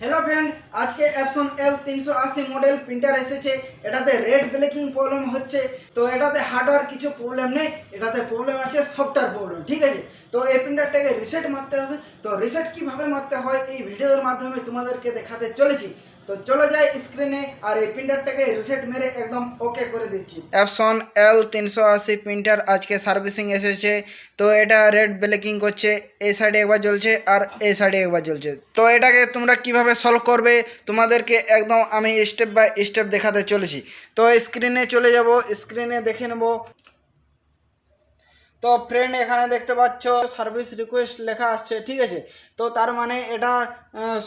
Hello friend, আজকে Epsom L380 model printer এসেছে। এটাতে রেড ব্লেকিং প্রবলেম হচ্ছে। তো এটাতে হার্ডওয়্যার কিছু প্রবলেম নেই, এটাতে প্রবলেম আছে সফটওয়্যার প্রবলেম। ঠিক আছে, তো এই প্রিন্টারটাকে রিসেট মারতে হবে। তো রিসেট কিভাবে মারতে হয় এই ভিডিওর মাধ্যমে তোমাদেরকে দেখাতে চলেছি। তো চলে যাই স্ক্রিনে আর এই প্রিন্টারটাকে রিসেট মেরে একদম ওকে করে দিচ্ছি। অ্যাপসন L380 প্রিন্টার আজকে সার্ভিসিং এসেছে। তো এটা রেড ব্লেকিং করছে, এই সাইডে একবার জ্বলছে আর এই সাইডে একবার জ্বলছে। তো এটাকে তোমরা কিভাবে সলভ করবে তোমাদেরকে একদম আমি স্টেপ বাই স্টেপ দেখাতে চলেছি। তো স্ক্রিনে চলে যাব, স্ক্রিনে দেখে নেব। তো ফ্রেন্ড এখানে দেখতে পাচ্ছ সার্ভিস রিকোয়েস্ট লেখা আসছে। ঠিক আছে, তো তার মানে এটা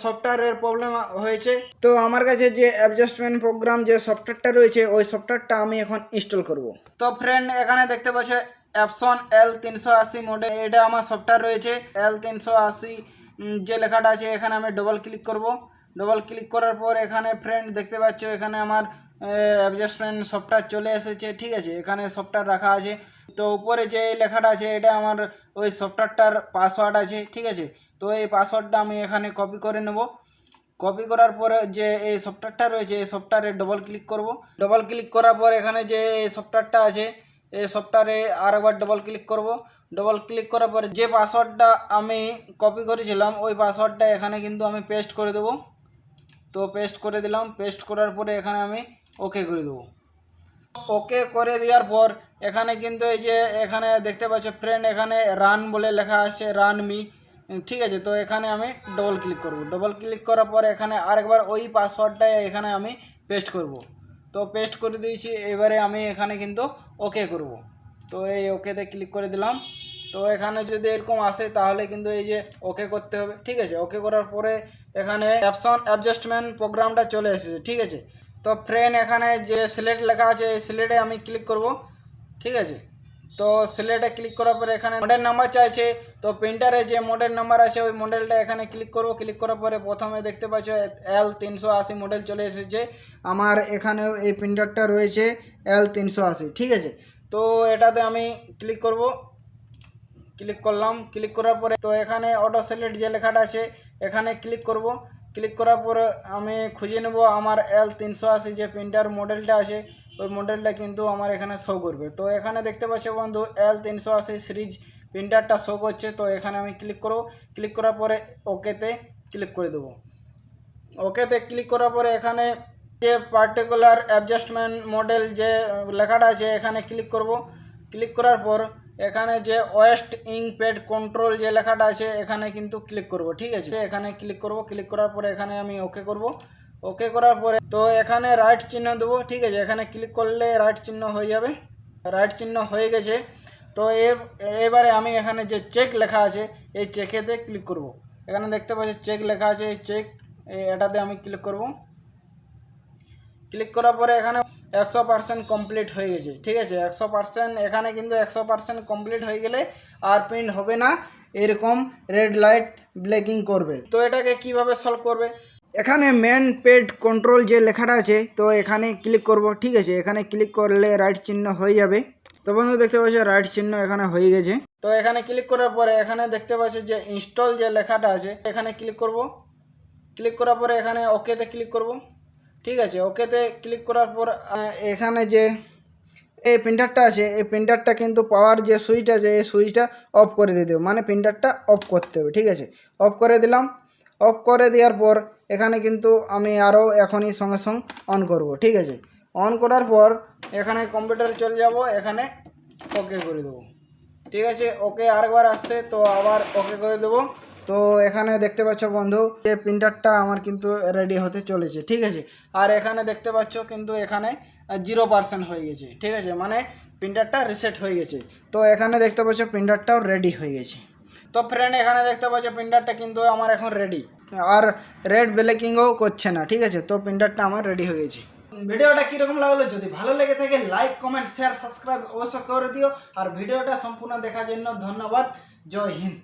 সফটওয়্যারের প্রবলেম হয়েছে। তো আমার কাছে যে অ্যাডজাস্টমেন্ট প্রোগ্রাম যে সফটওয়্যারটা রয়েছে ওই সফটওয়্যারটা আমি এখন ইনস্টল করব। তো ফ্রেন্ড এখানে দেখতে পাচ্ছ অ্যাপসন L380 মডেল, এটা আমার সফটওয়্যার রয়েছে। L380 যে লেখাটা আছে এখানে আমি ডবল ক্লিক করব। ডবল ক্লিক করার পর এখানে ফ্রেন্ড দেখতে পাচ্ছ এখানে আমার অ্যাডজাস্টমেন্ট সফটওয়্যার চলে এসেছে। ঠিক আছে, এখানে সফটওয়্যার রাখা আছে। তো উপরে যে লেখাটা আছে এটা আমার ওই সফটওয়্যারটার পাসওয়ার্ড আছে। ঠিক আছে, তো এই পাসওয়ার্ডটা আমি এখানে কপি করে নেব। কপি করার পরে যে এই সফটওয়্যারটা রয়েছে এই সফটওয়্যারে ডবল ক্লিক করব। ডবল ক্লিক করার পর এখানে যে এই সফটওয়্যারটা আছে এই সফটওয়্যারে আরেকবার ডবল ক্লিক করব। ডবল ক্লিক করার পরে যে পাসওয়ার্ডটা আমি কপি করেছিলাম ওই পাসওয়ার্ডটা এখানে কিন্তু আমি পেস্ট করে দেবো। তো পেস্ট করে দিলাম। পেস্ট করার পরে এখানে আমি ওকে করে দেবো। ওকে করে দেওয়ার পর এখানে কিন্তু এই যে এখানে দেখতে পাচ্ছ ফ্রেন্ড এখানে রান বলে লেখা আছে, রান মি। ঠিক আছে, তো এখানে আমি ডবল ক্লিক করব। ডবল ক্লিক করার পর এখানে আরেকবার ওই পাসওয়ার্ডটা এখানে আমি পেস্ট করব। তো পেস্ট করে দিয়েছি, এবারে আমি এখানে কিন্তু ওকে করব। তো এই ওকেতে ক্লিক করে দিলাম। তো এখানে যদি এরকম আসে তাহলে কিন্তু এই যে ওকে করতে হবে। ঠিক আছে, ওকে করার পরে এখানে অ্যাপসন অ্যাডজাস্টমেন্ট প্রোগ্রামটা চলে এসেছে। ঠিক আছে, তো ফ্রেন্ড এখানে যে সিলেক্ট লেখা আছে এই সিলেক্টে আমি ক্লিক করব। ঠিক আছে, তো সিলেক্টে ক্লিক করার পরে এখানে মডেল নাম্বার চাইছে। তো প্রিন্টারে যে মডেল নাম্বার আছে ওই মডেলটা এখানে ক্লিক করব। ক্লিক করার পরে প্রথমে দেখতে পাচ্ছ L380 মডেল চলে এসেছে। আমার এখানেও এই প্রিন্টারটা রয়েছে L380। ঠিক আছে, তো এটাতে আমি ক্লিক করব। ক্লিক করলাম। ক্লিক করার পরে তো এখানে অটো সিলেক্ট যে লেখাটা আছে এখানে ক্লিক করব। ক্লিক করার পরে আমি খুঁজে নেব আমার L380 যে প্রিন্টার মডেলটা আছে ওই মডেলটা কিন্তু আমার এখানে শো করবে। তো এখানে দেখতে পাচ্ছ বন্ধু L380 সিরিজ প্রিন্টারটা শো করছে। তো এখানে আমি ক্লিক করব। ক্লিক করার পরে ওকেতে ক্লিক করে দেবো। ওকেতে ক্লিক করার পরে এখানে যে পার্টিকুলার অ্যাডজাস্টমেন্ট মডেল যে লেখাটা আছে এখানে ক্লিক করব। ক্লিক করার পর এখানে যে ওয়েস্ট ইঙ্ক প্যাড কন্ট্রোল যে লেখাটা আছে এখানে কিন্তু ক্লিক করব। ঠিক আছে, এখানে ক্লিক করব। ক্লিক করার পরে এখানে আমি ওকে করব। ওকে করার পরে তো এখানে রাইট চিহ্ন দেবো। ঠিক আছে, এখানে ক্লিক করলে রাইট চিহ্ন হয়ে যাবে। রাইট চিহ্ন হয়ে গেছে। তো এবারে আমি এখানে যে চেক লেখা আছে এই চেকেতে ক্লিক করব। এখানে দেখতে পাচ্ছি চেক লেখা আছে, এই চেক এটাতে আমি ক্লিক করব। ক্লিক করার পরে এখানে 100% কমপ্লিট হয়ে গেছে। ঠিক আছে, 100% এখানে কিন্তু 100% কমপ্লিট হয়ে গেলে আর প্রিন্ট হবে না, এরকম রেড লাইট ব্লেকিং করবে। তো এটাকে কিভাবে সলভ করবে, এখানে মেন পেড কন্ট্রোল যে লেখাটা আছে তো এখানে ক্লিক করব। ঠিক আছে, এখানে ক্লিক করলে রাইট চিহ্ন হয়ে যাবে। তো বন্ধু দেখতে পাচ্ছ রাইট চিহ্ন এখানে হয়ে গেছে। তো এখানে ক্লিক করার পরে এখানে দেখতে পাচ্ছ যে ইনস্টল যে লেখাটা আছে এখানে ক্লিক করব। ক্লিক করার পরে এখানে ওকেতে ক্লিক করব। ঠিক আছে, ওকেতে ক্লিক করার পর এখানে যে এই প্রিন্টারটা আছে এই প্রিন্টারটা কিন্তু পাওয়ার যে সুইচ আছে এই সুইচটা অফ করে দিতে হবে, মানে প্রিন্টারটা অফ করতে হবে। ঠিক আছে, অফ করে দিলাম। অফ করে দেওয়ার পর এখানে কিন্তু আমি আরও এখনই সঙ্গে সঙ্গে অন করব। ঠিক আছে, অন করার পর এখানে কম্পিউটারে চলে যাব, এখানে ওকে করে দেবো। ঠিক আছে, ওকে আরেকবার আসছে তো আবার ওকে করে দেবো। তো এখানে দেখতে পাচ্ছ বন্ধু যে প্রিন্টারটা আমার কিন্তু রেডি হতে চলেছে। ঠিক আছে, আর এখানে দেখতে পাচ্ছ কিন্তু এখানে 0% হয়ে গেছে। ঠিক আছে, মানে প্রিন্টারটা রিসেট হয়ে গেছে। তো এখানে দেখতে পাচ্ছ প্রিন্টারটাও রেডি হয়ে গেছে। তো ফ্রেন্ড এখানে দেখতে পাচ্ছ প্রিন্টারটা কিন্তু আমার এখন রেডি, আর রেড ব্লেকিংও করছে না। ঠিক আছে, তো প্রিন্টারটা আমার রেডি হয়ে গেছে। ভিডিওটা কীরকম লাগলো, যদি ভালো লেগে থাকে লাইক কমেন্ট শেয়ার সাবস্ক্রাইব অবশ্যই করে দিও। আর ভিডিওটা সম্পূর্ণ দেখার জন্য ধন্যবাদ। জয় হিন্দ।